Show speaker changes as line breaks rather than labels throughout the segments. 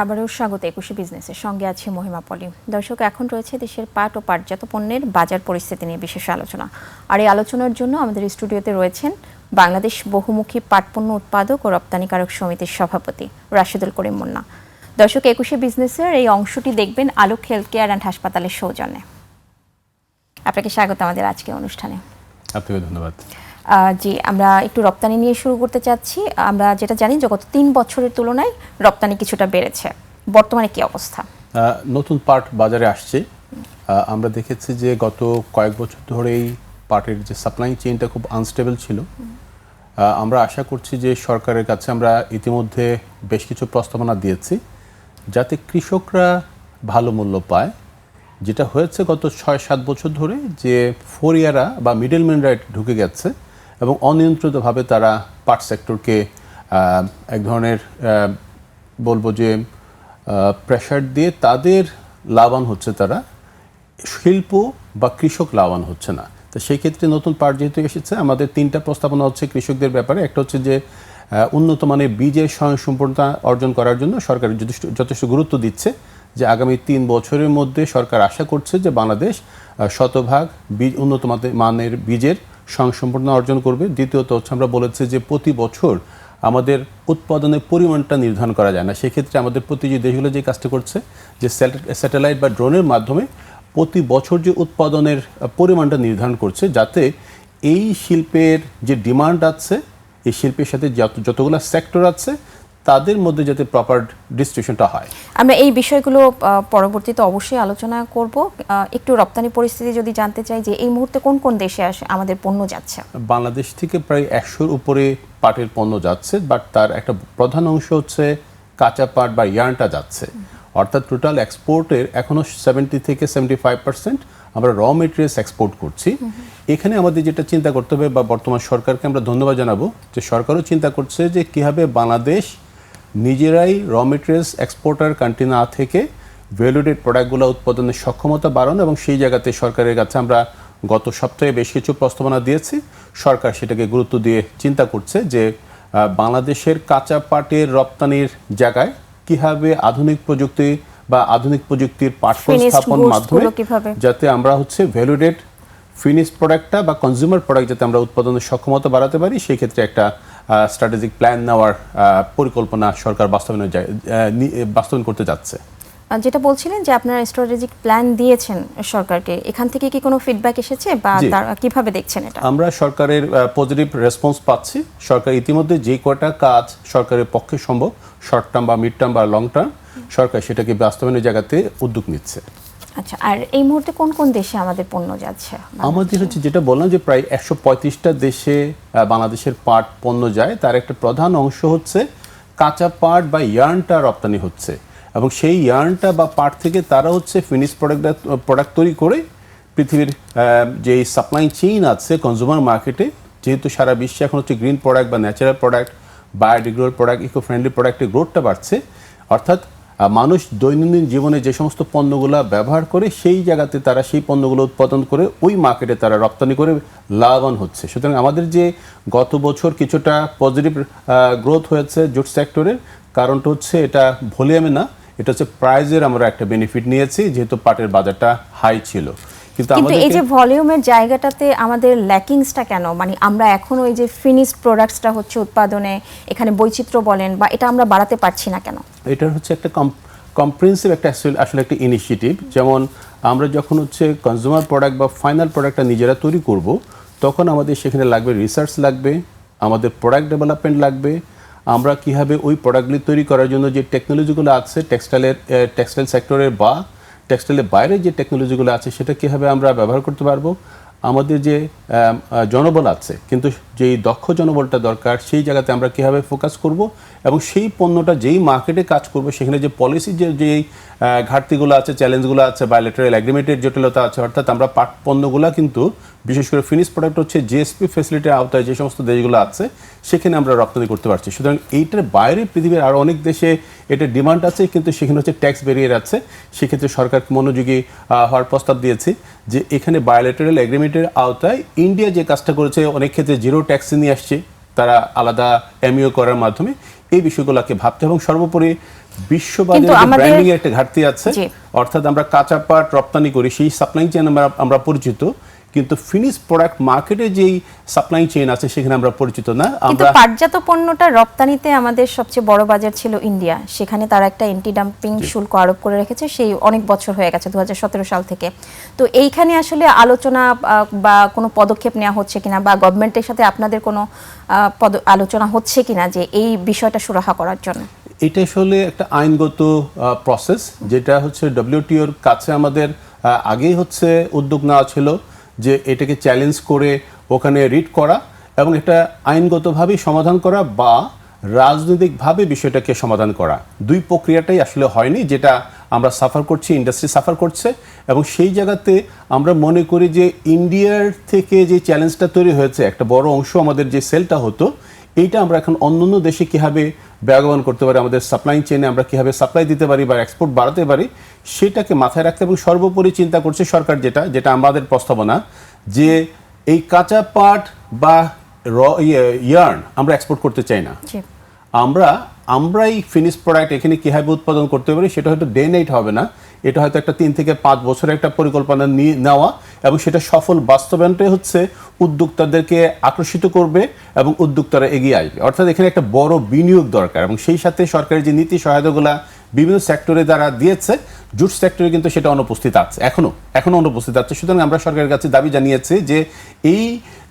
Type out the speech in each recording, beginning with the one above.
আবারও স্বাগত একুশে বিজনেসের সঙ্গে আছে মহিমা পলি। দর্শক, এখন রয়েছে দেশের পাট ও পাটজাত পণ্যের বাজার পরিস্থিতি নিয়ে বিশেষ আলোচনা। আর এই আলোচনার জন্য আমাদের স্টুডিওতে রয়েছেন বাংলাদেশ বহুমুখী পাট পণ্য উৎপাদক ও রপ্তানিকারক সমিতির সভাপতি রাশেদুল করিম মুন্না। দর্শক, একুশে বিজনেসের এই অংশটি দেখবেন আলোক হেলথ কেয়ার অ্যান্ড হাসপাতালের সৌজন্যে। আপনাকে স্বাগত আমাদের আজকের অনুষ্ঠানে।
আপনাকে ধন্যবাদ।
জি, আমরা একটু রপ্তানি নিয়ে শুরু করতে চাচ্ছি। আমরা যেটা জানি যে গত 3 বছরের তুলনায় রপ্তানি কিছুটা বেড়েছে, বর্তমানে কি অবস্থা?
নতুন পাট বাজারে আসছে। আমরা দেখেছি যে গত কয়েক বছর ধরেই পাটের যে সাপ্লাই চেইনটা খুব আনস্টেবল ছিল। আমরা আশা করছি যে সরকারের কাছে আমরা ইতিমধ্যে বেশ কিছু প্রস্তাবনা দিয়েছি যাতে কৃষকরা ভালো মূল্য পায়। যেটা হয়েছে গত 6-7 বছর ধরে যে ফরিয়ারা বা মিডলম্যানরা ঢুকে গেছে এবং অনিয়ন্ত্রিতভাবে তারা পাট সেক্টরকে এক ধরনের বলবো যে প্রেশার দিয়ে তাদের লাভবান হচ্ছে, তারা শিল্প বা কৃষক লাভবান হচ্ছে না। তো সেই ক্ষেত্রে নতুন পাট যেহেতু এসেছে, আমাদের 3টা প্রস্তাবনা হচ্ছে কৃষকদের ব্যাপারে। একটা হচ্ছে যে উন্নত মানের বীজের স্বয়ংসম্পূর্ণতা অর্জন করার জন্য সরকার যথেষ্ট গুরুত্ব দিচ্ছে যে আগামী 3 বছরের মধ্যে সরকার আশা করছে যে বাংলাদেশ শতভাগ বীজ উন্নত মানের বীজের স্বয়ংসম্পূর্ণতা অর্জন করবে। দ্বিতীয়ত হচ্ছে আমরা বলেছি যে প্রতি বছর আমাদের উৎপাদনের পরিমাণটা নির্ধারণ করা যায় না, সেক্ষেত্রে আমাদের প্রতিটি দেশগুলো যে কাজটা করছে যে স্যাটেলাইট বা ড্রোনের মাধ্যমে প্রতি বছর যে উৎপাদনের পরিমাণটা নির্ধারণ করছে, যাতে এই শিল্পের যে ডিমান্ড আছে, এই শিল্পের সাথে যতগুলো সেক্টর আছে তাদের মধ্যে যাতে প্রপার ডিস্ট্রিবিউশনটা হয়।
আমরা এই বিষয়গুলো পরবর্তীতে অবশ্যই আলোচনা করব। একটু রপ্তানি পরিস্থিতি যদি জানতে চাই যে এই মুহূর্তে কোন কোন দেশে আমাদের পণ্য যাচ্ছে? বাংলাদেশ
থেকে প্রায় 100-র উপরে পাটের পণ্য যাচ্ছে, বাট তার একটা প্রধান অংশ হচ্ছে কাঁচা পাট বা ইয়ার্নটা যাচ্ছে। অর্থাৎ টোটাল এক্সপোর্টের এখনও 70-75% আমরা র মেটেরিয়ালস এক্সপোর্ট করছি। এখানে আমাদের যেটা চিন্তা করতে হবে, বা বর্তমান সরকারকে আমরা ধন্যবাদ জানাবো যে সরকারও চিন্তা করছে যে কীভাবে বাংলাদেশ নিজেরাই র মেটেরিয়ালস এক্সপোর্টার কান্ট্রি না থেকে ভ্যালুডেড প্রোডাক্টগুলো উৎপাদনের সক্ষমতা বাড়ানো, এবং সেই জায়গাতে সরকারের কাছে আমরা গত সপ্তাহে বেশ কিছু প্রস্তাবনা দিয়েছি। সরকার সেটাকে গুরুত্ব দিয়ে চিন্তা করছে যে বাংলাদেশের কাঁচা পাটের রপ্তানির জায়গায় কীভাবে আধুনিক প্রযুক্তি বা আধুনিক প্রযুক্তির পাট স্থাপন মাধ্যমে যাতে আমরা হচ্ছে ভ্যালুডেড ফিনিশ প্রোডাক্টটা বা কনজিউমার প্রোডাক্ট যাতে আমরা উৎপাদনের সক্ষমতা বাড়াতে পারি, সেই ক্ষেত্রে একটা স্ট্র্যাটেজিক প্ল্যান নেওয়ার পরিকল্পনা সরকার বাস্তবায়ন করতে যাচ্ছে।
যেটা বলছিলেন যে আপনারা স্ট্র্যাটেজিক প্ল্যান দিয়েছেন সরকারকে, এখান থেকে কি কোনো ফিডব্যাক এসেছে বা কিভাবে দেখছেন এটা?
আমরা সরকারের পজিটিভ রেসপন্স পাচ্ছি। সরকার ইতিমধ্যে যে কয়টা কাজ সরকারের পক্ষে সম্ভব, শর্ট টার্ম বা মিড টার্ম বা লং টার্ম, সরকার সেটাকে বাস্তবায়নের জায়গাতে উদ্যোগ নিচ্ছে।
আচ্ছা, আর এই মুহূর্তে কোন কোন দেশে আমাদের পণ্য যাচ্ছে?
আমাদের হচ্ছে যেটা বললাম যে প্রায় 135টা দেশে বাংলাদেশের পাট পণ্য যায়। তার একটা প্রধান অংশ হচ্ছে কাঁচা পাট বা ইয়ার্নটা রপ্তানি হচ্ছে, এবং সেই ইয়ার্নটা বা পাট থেকে তারা হচ্ছে ফিনিশ প্রোডাক্ট তৈরি করে পৃথিবীর যে সাপ্লাই চেইন আছে কনজিউমার মার্কেটে, যেহেতু সারা বিশ্বে এখন হচ্ছে গ্রিন প্রোডাক্ট বা natural product, biodegradable product, eco friendly প্রোডাক্টের গ্রোথটা বাড়ছে। অর্থাৎ মানুষ দৈনন্দিন জীবনে যে সমস্ত পণ্যগুলো ব্যবহার করে সেই জায়গাতে তারা সেই পণ্যগুলো উৎপাদন করে ওই মার্কেটে তারা রপ্তানি করে লাভবান হচ্ছে। সুতরাং আমাদের যে গত বছর কিছুটা পজিটিভ গ্রোথ হয়েছে জুট সেক্টরের, কারণটা হচ্ছে এটা ভলিউমে না, এটা হচ্ছে প্রাইজের আমরা একটা বেনিফিট নিয়েছি, যেহেতু পাটের বাজারটা হাই ছিল।
কিন্তু এই যে ভলিউমের জায়গাটাতে আমাদের ল্যাকিংসটা কেন? মানে আমরা এখন ওই যে ফিনিশড প্রোডাক্টসটা হচ্ছে উৎপাদনে এখানে বৈচিত্র্য বলেন বা এটা আমরা বাড়াতে পারছি না কেন?
এটা হচ্ছে একটা কম্প্রিহেন্সিভ একটা আসলে একটা ইনিশিয়েটিভ। যেমন আমরা যখন হচ্ছে কনজিউমার প্রোডাক্ট বা ফাইনাল প্রোডাক্টটা নিজেরা তৈরি করব, তখন আমাদের সেখানে লাগবে রিসার্চ, লাগবে আমাদের প্রোডাক্ট ডেভেলপমেন্ট লাগবে। আমরা কীভাবে ওই প্রোডাক্টগুলি তৈরি করার জন্য যে টেকনোলজিগুলো আছে টেক্সটাইল সেক্টরের বা টেক্সটাইলের বাইরে যে টেকনোলজিগুলো আছে সেটা কীভাবে আমরা ব্যবহার করতে পারবো। আমাদের যে জনবল আছে, কিন্তু যেই দক্ষ জনবলটা দরকার সেই জায়গাতে আমরা কীভাবে ফোকাস করব, এবং সেই পণ্যটা যেই মার্কেটে কাজ করবে সেখানে যে পলিসি যেই ঘাটতিগুলো আছে, চ্যালেঞ্জগুলো আছে, বায়োলেটারাল এগ্রিমেন্টের জটিলতা আছে। অর্থাৎ আমরা পাট পণ্যগুলো কিন্তু বিশেষ করে ফিনিশ প্রোডাক্ট হচ্ছে জিএসপি ফ্যাসিলিটির আওতায় যে সমস্ত দেশগুলো আছে সেখানে আমরা রপ্তানি করতে পারছি। সুতরাং এইটার বাইরে পৃথিবীর আরও অনেক দেশে এটার ডিমান্ড আছে, কিন্তু সেখানে হচ্ছে ট্যাক্স ব্যারিয়ার আছে। সেক্ষেত্রে সরকার মনোযোগী হওয়ার প্রস্তাব দিয়েছে যে এখানে বায়োলেটারাল এগ্রিমেন্টের আওতায় ইন্ডিয়া যে কাজটা করেছে, অনেক ক্ষেত্রে জিরো ট্যাক্স নিয়ে আসছে তারা আলাদা এমইও করার মাধ্যমে, এই বিষয়গুলোকে ভাবতে এবং সর্বোপরি বিশ্ববাজারে ব্র্যান্ডিং এর একটা ঘাটতি আছে, অর্থাৎ আমরা কাঁচা পাট রপ্তানি করি, সেই সাপ্লাই চেইন আমরা পরিচিত, কিন্তু ফিনিশ প্রোডাক্ট মার্কেটে যেই সাপ্লাই চেইন আছে সেখানে আমরা পরিচিত না।
কিন্তু পাটজাত পণ্যটা রপ্তানিতে আমাদের সবচেয়ে বড় বাজার ছিল ইন্ডিয়া, সেখানে তারা একটা অ্যান্টি ডাম্পিং শুল্ক আরোপ করে রেখেছে, সেই অনেক বছর হয়ে গেছে 2017 সাল থেকে। তো এইখানে আসলে আলোচনা বা কোনো পদক্ষেপ নেওয়া হচ্ছে কিনা, বা গভর্নমেন্টের সাথে আপনাদের কোনো আলোচনা হচ্ছে কিনা যে এই বিষয়টা সুরাহা করার জন্য?
এটা আসলে একটা আইনগত প্রসেস, যেটা হচ্ছে ডব্লিউটিওর কাছে আমাদের আগেই হচ্ছে উদ্যোগ নেওয়া ছিল যে এটাকে চ্যালেঞ্জ করে ওখানে রিট করা এবং এটা আইনগতভাবে সমাধান করা বা রাজনৈতিকভাবে বিষয়টাকে সমাধান করা। দুই প্রক্রিয়াটাই আসলে হয়নি, যেটা আমরা সাফার করছি, ইন্ডাস্ট্রি সাফার করছে। এবং সেই জায়গাতে আমরা মনে করি যে ইন্ডিয়ার থেকে যে চ্যালেঞ্জটা তৈরি হয়েছে, একটা বড় অংশ আমাদের যে সেলটা হতো, এইটা আমরা এখন অন্য দেশে কীভাবে ব্যবহার করতে পারি, আমাদের সাপ্লাই চেইনে আমরা কীভাবে সাপ্লাই দিতে পারি বা এক্সপোর্ট বাড়াতে পারি, সেটাকে মাথায় রাখতে এবং সর্বোপরি চিন্তা করছে সরকার, যেটা আমাদের প্রস্তাবনা, যে এই কাঁচা পাট বা ইয়ার্ন আমরা এক্সপোর্ট করতে চাই না। আমরাই ফিনিশ প্রোডাক্ট এখানে কীভাবে উৎপাদন করতে পারি, সেটা হয়তো ডে নাইট হবে না, এটা হয়তো একটা 3 থেকে 5 বছরের একটা পরিকল্পনা নেওয়া, এবং সেটা সফল বাস্তবায়নটাই হচ্ছে উদ্যোক্তাদেরকে আকর্ষিত করবে এবং উদ্যোক্তারা এগিয়ে আসবে। অর্থাৎ এখানে একটা বড় বিনিয়োগ দরকার, এবং সেই সাথে সরকারের যে নীতি সহায়তাগুলো বিভিন্ন সেক্টরে দ্বারা দিয়েছে, জুট সেক্টরে কিন্তু সেটা অনুপস্থিত আছে, এখনো অনুপস্থিত আছে। সুতরাং আমরা সরকারের কাছে দাবি জানিয়েছি যে এই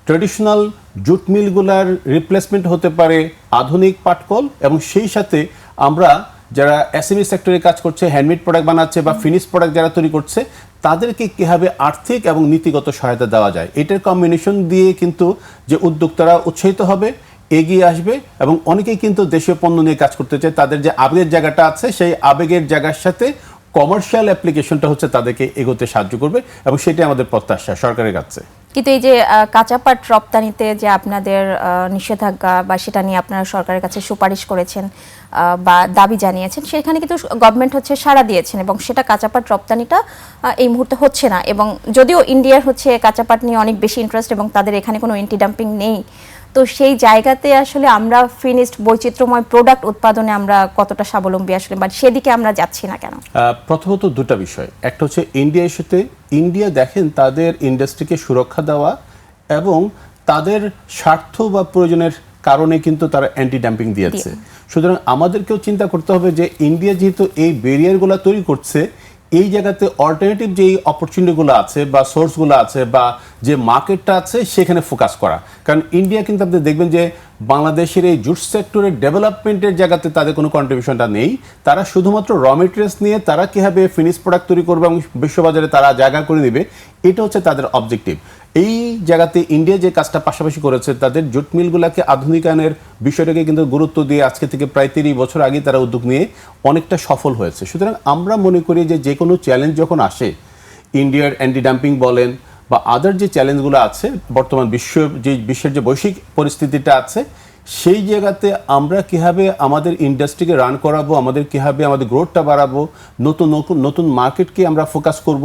ট্র্যাডিশনাল জুট মিলগুলার রিপ্লেসমেন্ট হতে পারে আধুনিক পাটকল, এবং সেই সাথে আমরা যারা এসএমই সেক্টরে কাজ করছে, হ্যান্ডমেড প্রোডাক্ট বানাচ্ছে বা ফিনিশ প্রোডাক্ট যারা তৈরি করছে, তাদেরকে কীভাবে আর্থিক এবং নীতিগত সহায়তা দেওয়া যায়, এটার কম্বিনেশন দিয়ে কিন্তু যে উদ্যোক্তারা উৎসাহিত হবে, এগিয়ে আসবে, এবং অনেকেই কিন্তু দেশীয় পণ্য নিয়ে কাজ করতে চায়। তাদের যে আবেগের জায়গাটা আছে, সেই আবেগের জায়গার সাথে কমার্শিয়াল অ্যাপ্লিকেশনটা হচ্ছে তাদেরকে এগোতে সাহায্য করবে, এবং সেটাই আমাদের প্রত্যাশা সরকারের কাছে।
কিন্তু এই যে কাঁচা পাট রপ্তানিতে যে আপনাদের নিষেধাজ্ঞা বা সেটা নিয়ে আপনারা সরকারের কাছে সুপারিশ করেছেন বা দাবি জানিয়েছেন, সেখানে কিন্তু গভর্নমেন্ট হচ্ছে সাড়া দিয়েছেন, এবং সেটা কাঁচা পাট রপ্তানিটা এই মুহূর্তে হচ্ছে না। এবং যদিও ইন্ডিয়ার হচ্ছে কাঁচা পাট নিয়ে অনেক বেশি ইন্টারেস্ট এবং তাদের এখানে কোনো অ্যান্টি ডাম্পিং নেই, তো সেই জায়গাতে আসলে আমরা ফিনিশড বৈচিত্র্যময় প্রোডাক্ট উৎপাদনে আমরা কতটা স্বাবলম্বী আসলে, বাট সেদিকে আমরা যাচ্ছি না কেন?
প্রথমত দুটা বিষয়, একটা হচ্ছে ইন্ডিয়ার সাথে ইন্ডিয়া দেখেন তাদের ইন্ডাস্ট্রিকে সুরক্ষা দেওয়া এবং তাদের স্বার্থ বা প্রয়োজনের কারণে কিন্তু তারা অ্যান্টি ডাম্পিং দিয়েছে। সুতরাং আমাদেরকেও চিন্তা করতে হবে যে ইন্ডিয়া যেহেতু এই ব্যারিয়ারগুলো তৈরি করছে, এই জায়গাতে অল্টারনেটিভ যেই অপরচুনিটিগুলো আছে বা সোর্সগুলো আছে বা যে মার্কেটটা আছে সেখানে ফোকাস করা। কারণ ইন্ডিয়া কিন্তু আপনি দেখবেন যে বাংলাদেশের এই জুট সেক্টরের ডেভেলপমেন্টের জায়গাতে তাদের কোনো কন্ট্রিবিউশনটা নেই। তারা শুধুমাত্র র মেটেরিয়ালস নিয়ে তারা কীভাবে ফিনিশ প্রোডাক্ট তৈরি করবে এবং বিশ্ববাজারে তারা জায়গা করে নেবে, এটা হচ্ছে তাদের অবজেক্টিভ। এই জায়গাতে ইন্ডিয়া যে কাজটা পাশাপাশি করেছে, তাদের জুট মিলগুলোকে আধুনিকায়নের বিষয়টাকে কিন্তু গুরুত্ব দিয়ে আজকে থেকে প্রায় 30 বছর আগে তারা উদ্যোগ নিয়ে অনেকটা সফল হয়েছে। সুতরাং আমরা মনে করি যে কোনো চ্যালেঞ্জ যখন আসে, ইন্ডিয়ার অ্যান্টি ডাম্পিং বলেন বা আদার যে চ্যালেঞ্জগুলো আছে, বর্তমান বিশ্বের যে বৈশ্বিক পরিস্থিতিটা আছে, সেই জায়গাতে আমরা কীভাবে আমাদের ইন্ডাস্ট্রিকে রান করাবো, কীভাবে আমাদের গ্রোথটা বাড়াবো, নতুন মার্কেটকে আমরা ফোকাস করব,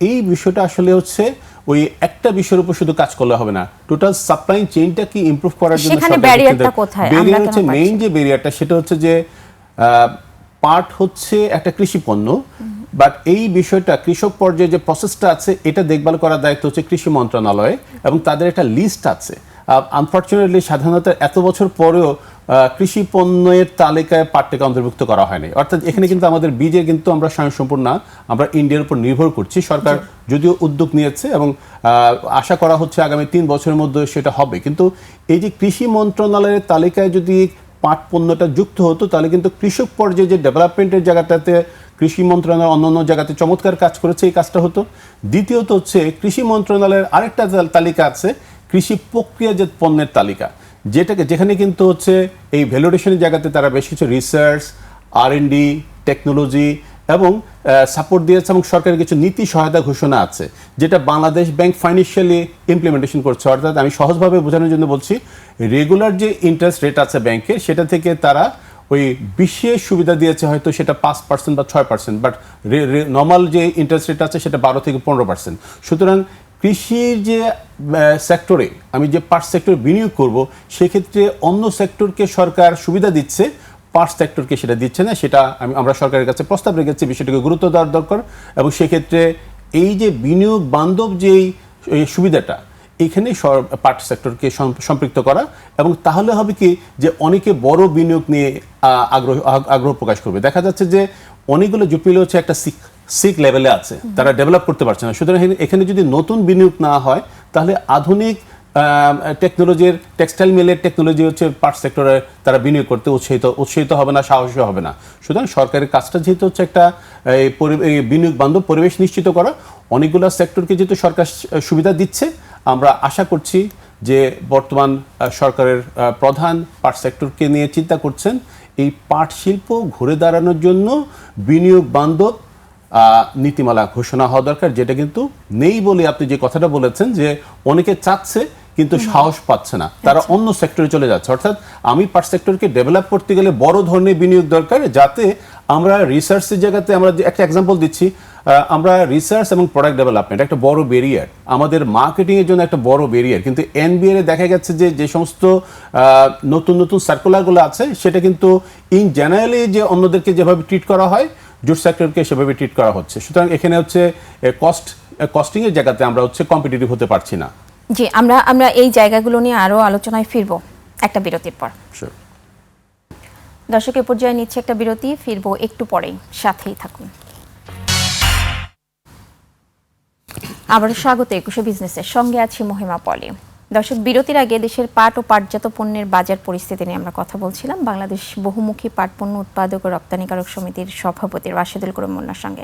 এই বিষয়টা আসলে হচ্ছে ওই একটা বিষয়ের উপর শুধু কাজ করলে হবে না, টোটাল সাপ্লাই চেইনটা কি ইমপ্রুভ করার জন্য ব্যারিয়ার হচ্ছে মেইন যে ব্যারিয়ারটা, সেটা হচ্ছে যে পাট হচ্ছে একটা কৃষি পণ্য, বাট এই বিষয়টা কৃষক পর্যায়ে যে প্রসেসটা আছে এটা দেখভাল করার দায়িত্ব হচ্ছে কৃষি মন্ত্রণালয়ে, এবং তাদের একটা লিস্ট আছে। আনফর্চুনেটলি সাধারণত এত বছর পরেও কৃষি পণ্যের তালিকায় পাটটাকে অন্তর্ভুক্ত করা হয়নি। অর্থাৎ এখানে কিন্তু আমাদের বীজের কিন্তু আমরা স্বয়ংসম্পূর্ণ না, আমরা ইন্ডিয়ার উপর নির্ভর করছি। সরকার যদিও উদ্যোগ নিয়েছে এবং আশা করা হচ্ছে আগামী 3 বছরের মধ্যে সেটা হবে, কিন্তু এই যে কৃষি মন্ত্রণালয়ের তালিকায় যদি পাট পণ্যটা যুক্ত হতো, তাহলে কিন্তু কৃষক পর্যায়ে যে ডেভেলপমেন্টের জায়গাটাতে কৃষি মন্ত্রণালয় অন্যান্য জায়গাতে চমৎকার কাজ করেছে, এই কাজটা হতো। দ্বিতীয়ত হচ্ছে কৃষি মন্ত্রণালয়ের আরেকটা তালিকা আছে, কৃষি প্রক্রিয়াজাত পণ্যের তালিকা, যেখানে কিন্তু হচ্ছে এই ভ্যালিডেশনের জায়গাতে তারা বেশ কিছু রিসার্চ, R&D, টেকনোলজি এবং সাপোর্ট দিয়েছে, এবং সরকারের কিছু নীতি সহায়তা ঘোষণা আছে, যেটা বাংলাদেশ ব্যাংক ফাইন্যান্সিয়ালি ইমপ্লিমেন্টেশন করছে। অর্থাৎ আমি সহজভাবে বোঝানোর জন্য বলছি, রেগুলার যে ইন্টারেস্ট রেট আছে ব্যাংকের, সেটা থেকে তারা ওই বিশেষ সুবিধা দিয়েছে, হয়তো সেটা 5% বা 6%, বাট নর্মাল যে ইন্টারেস্ট রেট আছে সেটা 12 থেকে 15%। সুতরাং কৃষির যে সেক্টরে আমি যে পাট সেক্টরে বিনিয়োগ করব, সেক্ষেত্রে অন্য সেক্টরকে সরকার সুবিধা দিচ্ছে, পার্ট সেক্টরকে সেটা দিচ্ছে না, সেটা আমরা সরকারের কাছে প্রস্তাব রেখেছি বিষয়টাকে গুরুত্ব দেওয়ার দরকার। এবং সেক্ষেত্রে এই যে বিনিয়োগ বান্ধব যেই সুবিধাটা, এখানে পার্ট সেক্টরকে সম্পৃক্ত করা, এবং তাহলে হবে কি যে অনেকে বড় বিনিয়োগ নিয়ে আগ্রহ প্রকাশ করবে। দেখা যাচ্ছে যে অনেকগুলো জুপিলে হচ্ছে একটা সিক লেভেলে আছে, তারা ডেভেলপ করতে পারছে না। সুতরাং এখানে যদি নতুন বিনিয়োগ না হয়, তাহলে আধুনিক টেকনোলজির টেক্সটাইল মিলের টেকনোলজি হচ্ছে পার্ট সেক্টরে তারা বিনিয়োগ করতে উৎসাহিত হবে না, সাহসী হবে না। সুতরাং সরকারের কাজটা যেহেতু হচ্ছে একটা বিনিয়োগ বান্ধব পরিবেশ নিশ্চিত করা, অনেকগুলো সেক্টরকে যেহেতু সরকার সুবিধা দিচ্ছে, আমরা আশা করছি যে বর্তমান সরকারের প্রধান পাট সেক্টরকে নিয়ে চিন্তা করছেন এই পাট শিল্প ঘুরে দাঁড়ানোর জন্য বিনিয়োগ বান্ধব নীতিমালা ঘোষণা হওয়া দরকার, যেটা কিন্তু নেই বলে আপনি যে কথাটা বলেছেন যে অনেকে চাচ্ছে কিন্তু সাহস পাচ্ছে না, তারা অন্য সেক্টরে চলে যাচ্ছে। অর্থাৎ আমি পাট সেক্টরকে ডেভেলপ করতে গেলে বড় ধরনের বিনিয়োগ দরকার, যাতে আমরা রিসার্চের জায়গাতে, আমরা একটা এক্সাম্পল দিচ্ছি, আমরা রিসার্চ এবং প্রোডাক্ট ডেভেলপমেন্ট একটা বড় ব্যারিয়ার, আমাদের মার্কেটিংয়ের জন্য একটা বড় ব্যারিয়ার, কিন্তু এনবিআর দেখা গেছে যে সমস্ত নতুন নতুন সার্কুলারগুলো আছে, সেটা কিন্তু ইন জেনারেলি যে অন্যদেরকে যেভাবে ট্রিট করা হয়, জুট সেক্টরকে সেভাবে ট্রিট করা হচ্ছে। সুতরাং এখানে হচ্ছে কস্টিংয়ের জায়গাতে আমরা হচ্ছে কম্পিটিটিভ হতে পারছি না।
জি, আমরা এই জায়গাগুলো নিয়ে আরো আলোচনায় ফিরবো একটা বিরতির পর। দর্শকের পর্যায়ে নিচ্ছে একটা বিরতি, ফিরবো একটু পরেই, সাথেই থাকুন। আবার স্বাগত 21 বিজনেসের সঙ্গে আছি মহিমা পলি। দর্শক, বিরতির আগে দেশের পাট ও পাটজাত পণ্যের বাজার পরিস্থিতি নিয়ে আমরা কথা বলছিলাম বাংলাদেশ বহুমুখী পাট পণ্য উৎপাদক ও রপ্তানিকারক সমিতির সভাপতি রাশেদুল করিম মুন্নার সঙ্গে।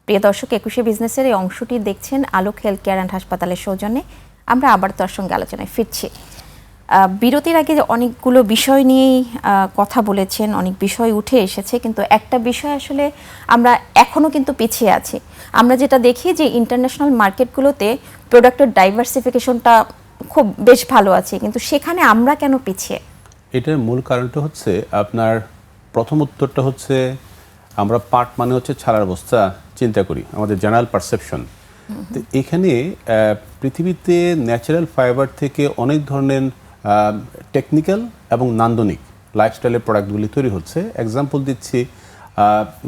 প্রিয় দর্শক, 21 বিজনেসের এই অংশটি দেখছেন আলোক হেলথ কেয়ার অ্যান্ড হাসপাতালের সৌজন্যে। আমরা আবার তার সঙ্গে আলোচনায় ফিরছি। বিরতির আগে অনেকগুলো বিষয় নিয়েই কথা বলেছেন, অনেক বিষয় উঠে এসেছে, কিন্তু একটা বিষয় আসলে আমরা এখনও কিন্তু পিছিয়ে আছি। আমরা যেটা দেখি যে ইন্টারন্যাশনাল মার্কেটগুলোতে প্রোডাক্টের ডাইভার্সিফিকেশনটা খুব বেশ ভালো আছে, কিন্তু সেখানে আমরা কেন পিছিয়ে?
এটার মূল কারণটা হচ্ছে, আপনার প্রথম উত্তরটা হচ্ছে আমরা পাট মানে হচ্ছে ছাড়ার বস্তা চিন্তা করি, আমাদের জেনারেল পারসেপশন। তো এখানে পৃথিবীতে ন্যাচারাল ফাইবার থেকে অনেক ধরনের টেকনিক্যাল এবং নান্দনিক লাইফস্টাইলের প্রোডাক্টগুলি তৈরি হচ্ছে। এক্সাম্পল দিচ্ছি,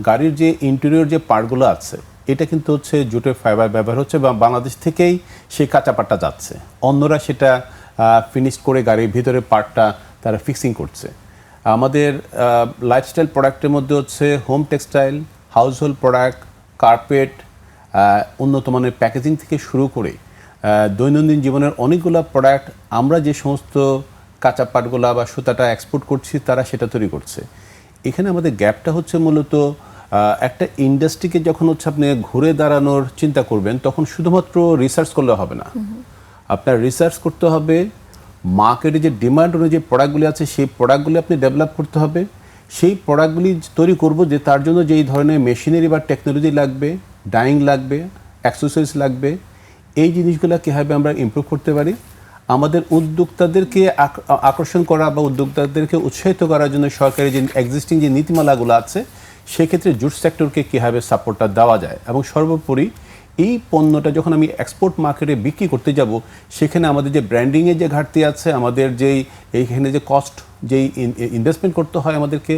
গাড়ির যে ইন্টেরিয়র যে পার্টগুলো আছে, এটা কিন্তু হচ্ছে জুটের ফাইবার ব্যবহার হচ্ছে, বা বাংলাদেশ থেকেই সেই কাঁচা পাটটা যাচ্ছে, অন্যরা সেটা ফিনিশ করে গাড়ির ভিতরে পার্টটা তারা ফিক্সিং করছে। আমাদের লাইফস্টাইল প্রোডাক্টের মধ্যে হচ্ছে home textile, household product, carpet, উন্নত মানের প্যাকেজিং থেকে শুরু করে দৈনন্দিন জীবনের অনেকগুলো প্রোডাক্ট আমরা যে সমস্ত কাঁচা পাটগুলা বা সুতাটা এক্সপোর্ট করছি, তারা সেটা তৈরি করছে। এখানে আমাদের গ্যাপটা হচ্ছে মূলত একটা ইন্ডাস্ট্রিকে যখন হচ্ছে আপনি ঘুরে দাঁড়ানোর চিন্তা করবেন, তখন শুধুমাত্র রিসার্চ করলে হবে না, আপনার রিসার্চ করতে হবে, মার্কেটে যে ডিমান্ড অনুযায়ী প্রোডাক্টগুলি আছে সেই প্রোডাক্টগুলি আপনি ডেভেলপ করতে হবে। সেই প্রোডাক্টগুলি তৈরি করব যে তার জন্য যেই ধরনের মেশিনারি বা টেকনোলজি লাগবে, ডাইং লাগবে, অ্যাক্সেসরিজ লাগবে, এই জিনিসগুলো কীভাবে আমরা ইমপ্রুভ করতে পারি। আমাদের উদ্যোক্তাদেরকে আকর্ষণ করা বা উদ্যোক্তাদেরকে উৎসাহিত করার জন্য সরকারি যে এক্সিস্টিং যে নীতিমালাগুলো আছে, সেক্ষেত্রে জুট সেক্টরকে কীভাবে সাপোর্টটা দেওয়া যায়। এবং সর্বোপরি এই পণ্যটা যখন আমি এক্সপোর্ট মার্কেটে বিক্রি করতে যাব, সেখানে আমাদের যে ব্র্যান্ডিংয়ের যে ঘাটতি আছে, আমাদের যেই এইখানে যে কস্ট, যেই ইনভেস্টমেন্ট করতে হয় আমাদেরকে,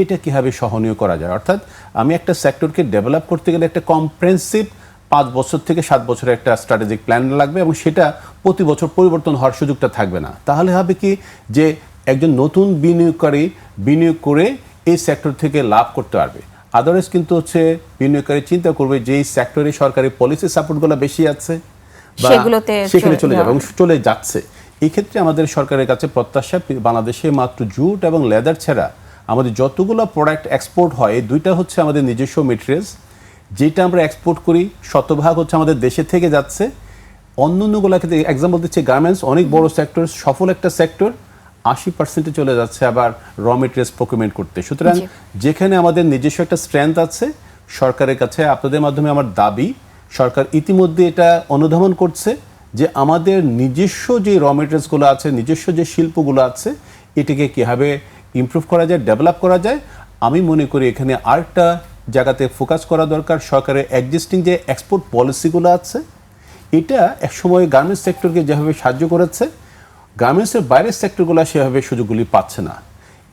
এটা কীভাবে সহনীয় করা যায়। অর্থাৎ আমি একটা সেক্টরকে ডেভেলপ করতে গেলে একটা কম্প্রেহেনসিভ 5 বছর থেকে 7 বছরের একটা স্ট্র্যাটেজিক প্ল্যান লাগবে, এবং সেটা প্রতি বছর পরিবর্তন হওয়ার সুযোগটা থাকবে না। তাহলে হবে কি যে একজন নতুন বিনিয়োগকারী বিনিয়োগ করে এই সেক্টর থেকে লাভ করতে পারবে। আদারওয়াইজ কিন্তু হচ্ছে বিনিয়োগকারী চিন্তা করবে যে এই সেক্টরে সরকারি পলিসি সাপোর্টগুলো বেশি আছে, সেখানে চলে যাবে এবং চলে যাচ্ছে। এই ক্ষেত্রে আমাদের সরকারের কাছে প্রত্যাশা, বাংলাদেশে মাত্র জুট এবং লেদার ছাড়া আমাদের যতগুলো প্রোডাক্ট এক্সপোর্ট হয়, এই দুইটা হচ্ছে আমাদের নিজস্ব মেটেরিয়ালস, যেটা আমরা এক্সপোর্ট করি শতভাগ হচ্ছে আমাদের দেশে থেকে যাচ্ছে। অন্যান্যগুলো ক্ষেত্রে এক্সাম্পল দিচ্ছে গার্মেন্টস, অনেক বড় সেক্টর, সফল একটা সেক্টর, 80% চলে যাচ্ছে আবার র মেটেরিয়ালস প্রকিউরমেন্ট করতে। সুতরাং যেখানে আমাদের নিজস্ব একটা স্ট্রেংথ আছে, সরকারের কাছে আপনাদের মাধ্যমে আমার দাবি, সরকার ইতিমধ্যে এটা অনুধাবন করছে যে আমাদের নিজস্ব যে র মেটেরিয়ালসগুলো আছে, নিজস্ব যে শিল্পগুলো আছে, এটাকে কীভাবে ইমপ্রুভ করা যায়, ডেভেলপ করা যায়। আমি মনে করি এখানে আরেকটা জায়গাতে ফোকাস করা দরকার। সরকারের এক্সিস্টিং যে এক্সপোর্ট পলিসিগুলো আছে, এটা একসময় গার্মেন্টস সেক্টরকে যেভাবে সাহায্য করেছে, গার্মেন্টসের বাইরের সেক্টরগুলো সেভাবে সুযোগগুলি পাচ্ছে না।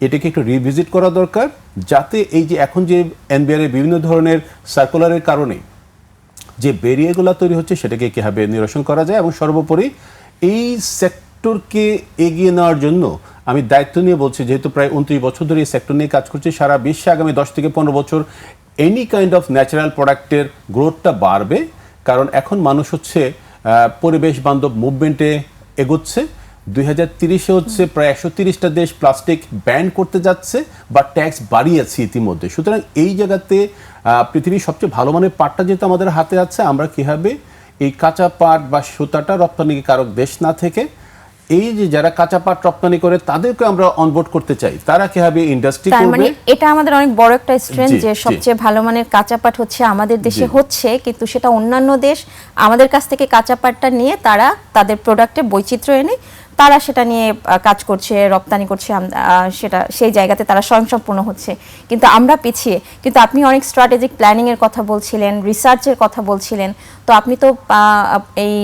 এটাকে একটু রিভিজিট করা দরকার, যাতে এই যে এখন যে এনবিআর এর বিভিন্ন ধরনের সার্কুলারের কারণে যে ব্যারিয়ারগুলো তৈরি হচ্ছে সেটাকে কীভাবে নিরসন করা যায়, এবং সর্বোপরি এই সেক্টরকে এগিয়ে নেওয়ার জন্য আমি দায়িত্ব নিয়ে বলছি, যেহেতু প্রায় 29 বছর ধরে এই সেক্টর নিয়ে কাজ করছি, সারা বিশ্বে আগামী 10 থেকে 15 বছর এনি কাইন্ড অফ ন্যাচারাল প্রোডাক্টের গ্রোথটা বাড়বে, কারণ এখন মানুষ হচ্ছে পরিবেশ বান্ধব মুভমেন্টে এগোচ্ছে। 2030-এ হচ্ছে প্রায় 130টা দেশ প্লাস্টিক ব্যান করতে যাচ্ছে বা ট্যাক্স বাড়িয়েছে ইতিমধ্যে। সুতরাং এই জায়গাতে পৃথিবীর সবচেয়ে ভালো মানের পাটটা যেহেতু আমাদের হাতে আছে, আমরা কীভাবে এই কাঁচা পাট বা সুতাটা রপ্তানিকারক দেশ না থেকে এই যে যারা কাঁচা পাট রপ্তানি করে তাদেরকে আমরা অনবোর্ড করতে চাই, তারা কিভাবে ইন্ডাস্ট্রি
তার
করবে।
মানে এটা আমাদের অনেক বড় একটা স্ট্রেংথ
জি,
যে
জি।
সবচেয়ে ভালো মানের কাঁচা পাট হচ্ছে আমাদের দেশে
জি।
হচ্ছে, কিন্তু সেটা অন্যান্য দেশ আমাদের কাছ থেকে কাঁচা পাটটা নিয়ে তারা তাদের প্রোডাক্টে বৈচিত্র্য এনে তারা সেটা নিয়ে কাজ করছে, রপ্তানি করছে, সেটা সেই জায়গাতে তারা স্বয়ংসম্পূর্ণ হচ্ছে, কিন্তু আমরা পিছিয়ে। কিন্তু আপনি অনেক স্ট্র্যাটেজিক প্ল্যানিং এর কথা বলছিলেন, রিসার্চের কথা বলছিলেন, তো আপনি তো এই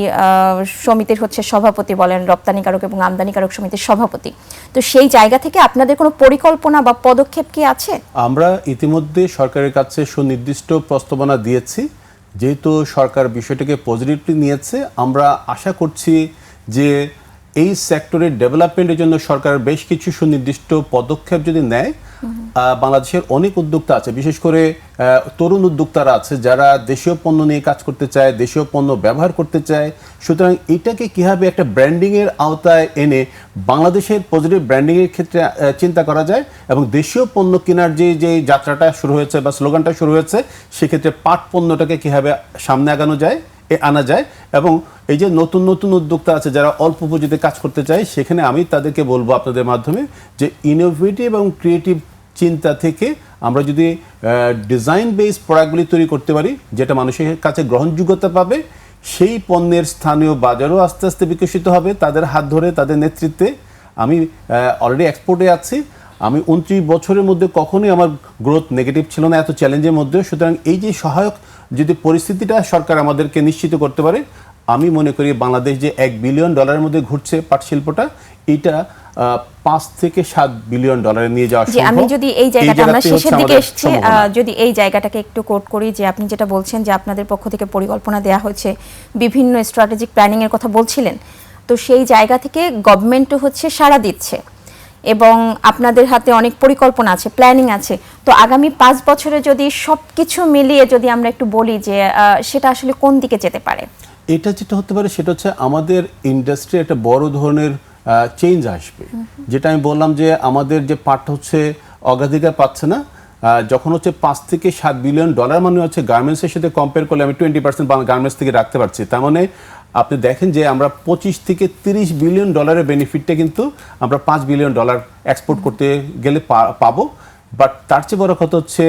সমিতির হচ্ছে সভাপতি বলেন, রপ্তানিকারক এবং আমদানিকারক সমিতির সভাপতি, তো সেই জায়গা থেকে আপনাদের কোনো পরিকল্পনা বা পদক্ষেপ কি আছে?
আমরা ইতিমধ্যে সরকারের কাছে সুনির্দিষ্ট প্রস্তাবনা দিয়েছি। যেহেতু সরকার বিষয়টাকে পজিটিভলি নিয়েছে, আমরা আশা করছি যে এই সেক্টরের ডেভেলপমেন্টের জন্য সরকার বেশ কিছু সুনির্দিষ্ট পদক্ষেপ যদি নেয়, বাংলাদেশের অনেক উদ্যোক্তা আছে, বিশেষ করে তরুণ উদ্যোক্তারা আছে যারা দেশীয় পণ্য নিয়ে কাজ করতে চায়, দেশীয় পণ্য ব্যবহার করতে চায়। সুতরাং এটাকে কীভাবে একটা ব্র্যান্ডিংয়ের আওতায় এনে বাংলাদেশের পজিটিভ ব্র্যান্ডিংয়ের ক্ষেত্রে চিন্তা করা যায়, এবং দেশীয় পণ্য কেনার যে যাত্রাটা শুরু হয়েছে বা স্লোগানটা শুরু হয়েছে, সেক্ষেত্রে পাট পণ্যটাকে কীভাবে সামনে আনা যায়। এবং এই যে নতুন নতুন উদ্যোক্তা আছে যারা অল্প পুঁজিতে কাজ করতে চায়, সেখানে আমি তাদেরকে বলবো আপনাদের মাধ্যমে যে ইনোভেটিভ এবং ক্রিয়েটিভ চিন্তা থেকে আমরা যদি ডিজাইন বেস প্রোডাক্টগুলি তৈরি করতে পারি, যেটা মানুষের কাছে গ্রহণযোগ্যতা পাবে, সেই পণ্যের স্থানীয় বাজারও আস্তে আস্তে বিকশিত হবে তাদের হাত ধরে, তাদের নেতৃত্বে। আমি অলরেডি এক্সপোর্টে আছি, আমি 29 বছরের মধ্যে কখনোই আমার গ্রোথ নেগেটিভ ছিল না এত চ্যালেঞ্জের মধ্যে। সুতরাং এই যে সহায়ক যদি পরিস্থিতিটা সরকার আমাদেরকে নিশ্চিত করতে পারে, আমি মনে করি বাংলাদেশ যে $1 বিলিয়ন মধ্যে ঘুরছে পাট শিল্পটা, এটা 5 থেকে 7 বিলিয়ন ডলারে নিয়ে যাওয়া সম্ভব।
আমি যদি এই জায়গাটা, আমরা শেষের দিকে এসেছি, যদি এই জায়গাটাকে একটু কোট করি, যে আপনি যেটা বলছেন যে আপনাদের পক্ষ থেকে পরিকল্পনা দেওয়া হয়েছে, বিভিন্ন স্ট্র্যাটেজিক প্ল্যানিং এর কথা বলছিলেন, তো সেই জায়গা থেকে গভর্নমেন্টও হচ্ছে সাড়া দিচ্ছে এবং আপনাদের হাতে অনেক পরিকল্পনা আছে, প্ল্যানিং আছে। তো আগামী 5 বছরে যদি সবকিছু মিলিয়ে যদি আমরা একটু বলি যে সেটা আসলে কোন দিকে যেতে পারে?
এটা যেটা হতে পারে সেটা হচ্ছে আমাদের ইন্ডাস্ট্রি একটা বড় ধরনের চেঞ্জ আসবে। যেটা আমি বললাম যে আমাদের যে পাট হচ্ছে অগ্রাধিকার পাচ্ছে না, যখন হচ্ছে 5 থেকে 7 বিলিয়ন ডলার মানে হচ্ছে গার্মেন্টসের সাথে কম্পেয়ার করলে আমি 20% গার্মেন্টস থেকে রাখতে পারছি। তার মানে আপনি দেখেন যে আমরা 25 থেকে 30 বিলিয়ন ডলারের বেনিফিটটা কিন্তু আমরা $5 বিলিয়ন এক্সপোর্ট করতে গেলে পাবো। বাট তার চেয়ে বড় কথা হচ্ছে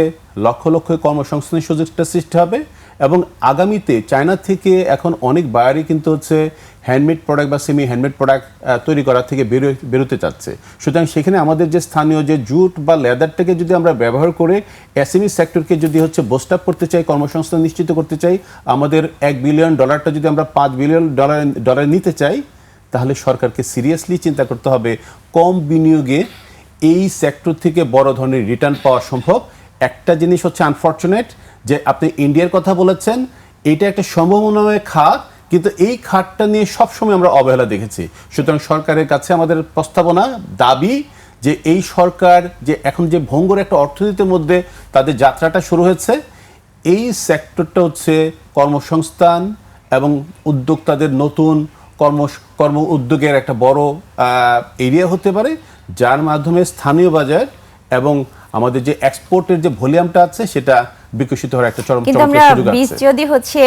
লক্ষ লক্ষ কর্মসংস্থানের সুযোগটা সৃষ্টি হবে, এবং আগামীতে চায়না থেকে এখন অনেক বায়ারই কিন্তু হচ্ছে হ্যান্ডমেড প্রোডাক্ট বা সেমি হ্যান্ডমেড প্রোডাক্ট তৈরি করা থেকে বেরোতে চাচ্ছে। সুতরাং সেখানে আমাদের যে স্থানীয় যে জুট বা লেদারটাকে যদি আমরা ব্যবহার করে এসএমই সেক্টরকে যদি হচ্ছে বুস্ট আপ করতে চাই, কর্মসংস্থান নিশ্চিত করতে চাই, আমাদের $1 বিলিয়ন যদি আমরা $5 বিলিয়ন নিতে চাই, তাহলে সরকারকে সিরিয়াসলি চিন্তা করতে হবে কম বিনিয়োগে এই সেক্টর থেকে বড় ধরনের রিটার্ন পাওয়া সম্ভব। একটা জিনিস হচ্ছে আনফর্চুনেট যে আপনি ইন্ডিয়ার কথা বলেছেন, এটা একটা সম্ভাবনাময় খাত, কিন্তু এই খাতটা নিয়ে সবসময় আমরা অবহেলা দেখেছি। সুতরাং সরকারের কাছে আমাদের প্রস্তাবনা, দাবি যে এই সরকার যে এখন যে ভঙ্গুর একটা অর্থনীতির মধ্যে তাদের যাত্রাটা শুরু হয়েছে, এই সেক্টরটা হচ্ছে কর্মসংস্থান এবং উদ্যোক্তাদের নতুন কর্ম উদ্যোগের একটা বড় এরিয়া হতে পারে, যার মাধ্যমে স্থানীয় বাজার এবং আমাদের যে এক্সপোর্টের যে ভলিউমটা আছে সেটা বিকশিত হওয়ার একটা চরম সুযোগ আছে।
বীজ যদি হচ্ছে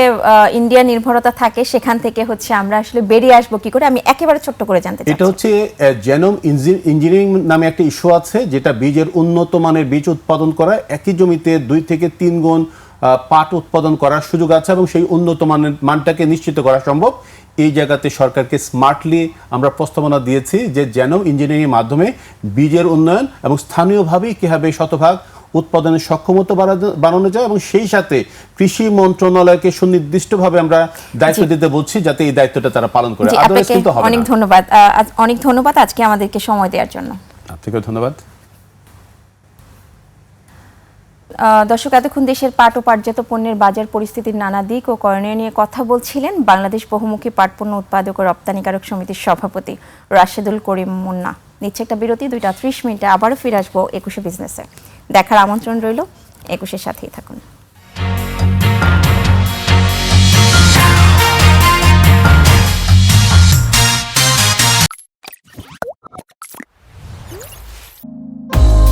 ইন্ডিয়া নির্ভরতা থাকে, সেখান থেকে হচ্ছে আমরা আসলে বেরিয়ে আসবো কি করে? আমি একেবারে ছোট্ট করে জানতে চাই।
এটা হচ্ছে জেনোম ইঞ্জিনিয়ারিং নামে একটা ইস্যু আছে, যেটা বীজের উন্নত মানের বীজ উৎপাদন করা, একই জমিতে 2 থেকে 3 গুণ পাট উৎপাদন করার সুযোগ আছে, এবং সেই উন্নত মানটাকে নিশ্চিত করা সম্ভব। এই জায়গাতে সরকারকে স্মার্টলি আমরা প্রস্তাবনা দিয়েছি যে জেনোম ইঞ্জিনিয়ারিং মাধ্যমে বীজের উন্নয়ন এবং স্থানীয়ভাবেই কীভাবে শতভাগ উৎপাদনের সক্ষমতা বাড়ানো যায়, এবং সেই সাথে কৃষি মন্ত্রণালয়কে সুনির্দিষ্টভাবে আমরা দায়িত্ব দিতে বলছি যাতে এই দায়িত্বটা তারা পালন করে।
অনেক ধন্যবাদ আজকে আমাদেরকে সময় দেওয়ার জন্য।
আপনাকেও ধন্যবাদ।
দর্শক, এতক্ষণ দেশের পাট ও পাটজাত পণ্যের বাজার পরিস্থিতির নানা দিক ও করণীয় নিয়ে কথা বলছিলেন বাংলাদেশ বহুমুখী পাট পণ্য উৎপাদক ও রপ্তানিকারক সমিতির সভাপতি রাশেদুল করিম মুন্না। নিচ্ছে একটা বিরতি, 2টা 30 মিনিটে আবারও ফিরে আসবো 21 বিজনেসে। দেখার আমন্ত্রণ রইল, 21-এর সাথেই থাকুন।